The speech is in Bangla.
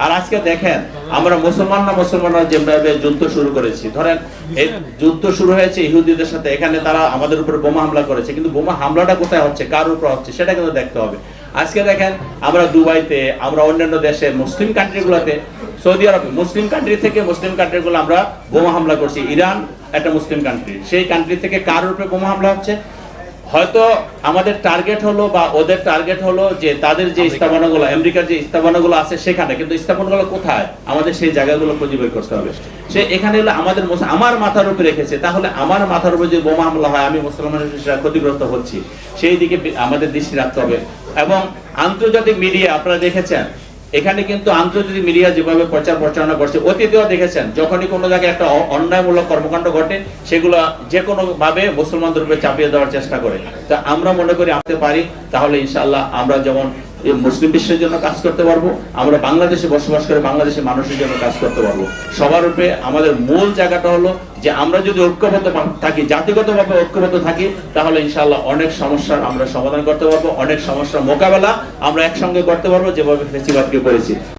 আর আজকে দেখেন আমরা মুসলমানরা যেভাবে যুদ্ধ শুরু করেছি, ধরেন এই যুদ্ধ শুরু হয়েছে ইহুদিদের সাথে, এখানে তারা আমাদের উপরে বোমা হামলা করেছে, কিন্তু বোমা হামলাটা কোথায় হচ্ছে, কার উপর হচ্ছে, সেটা কিন্তু দেখতে হবে। আজকে দেখেন আমরা দুবাইতে, আমরা অন্যান্য দেশে মুসলিম কান্ট্রিগুলোতে, সৌদি আরব মুসলিম কান্ট্রি থেকে মুসলিম কান্ট্রিগুলো আমরা বোমা হামলা করছি। ইরান একটা মুসলিম কান্ট্রি, সেই কান্ট্রি থেকে কার উপরে বোমা হামলা হচ্ছে? হয়তো আমাদের টার্গেট হলো বা ওদের টার্গেট হলো যে তাদের যে স্থাপনাগুলো, আমেরিকার যে স্থাপনাগুলো আছে সেখানে, কিন্তু স্থাপনাগুলো কোথায়, আমাদের সেই জায়গাগুলো খুঁজে বের করতে হবে। সে এখানে হলো আমাদের আমার মাথার উপরে রেখেছে, তাহলে আমার মাথার উপরে যে বোমা হামলা হয়, আমি মুসলমানের ক্ষতিগ্রস্ত হচ্ছি, সেই দিকে আমাদের দৃষ্টি রাখতে হবে। এবং আন্তর্জাতিক মিডিয়া আপনারা দেখেছেন, এখানে কিন্তু আন্তর্জাতিক মিডিয়া যেভাবে প্রচার প্রচারণা করছে, অতীতেও দেখেছেন যখনই কোনো জায়গায় একটা অন্যায়মূলক কর্মকাণ্ড ঘটে, সেগুলো যে কোনো ভাবে মুসলমানদের উপরে চাপিয়ে দেওয়ার চেষ্টা করে। তা আমরা মনে করি আসতে পারি, তাহলে ইনশাআল্লাহ আমরা যেমন মুসলিম বিশ্বের জন্য কাজ করতে পারবো, আমরা বাংলাদেশে বসবাস করে বাংলাদেশের মানুষের জন্য কাজ করতে পারবো। সবার উপরে আমাদের মূল জায়গাটা হলো যে আমরা যদি ঐক্যবদ্ধ থাকি, জাতিগতভাবে ঐক্যবদ্ধ থাকি, তাহলে ইনশাআল্লাহ অনেক সমস্যার আমরা সমাধান করতে পারবো, অনেক সমস্যার মোকাবেলা আমরা একসঙ্গে করতে পারবো, যেভাবে ফেসিবাদকে করেছি।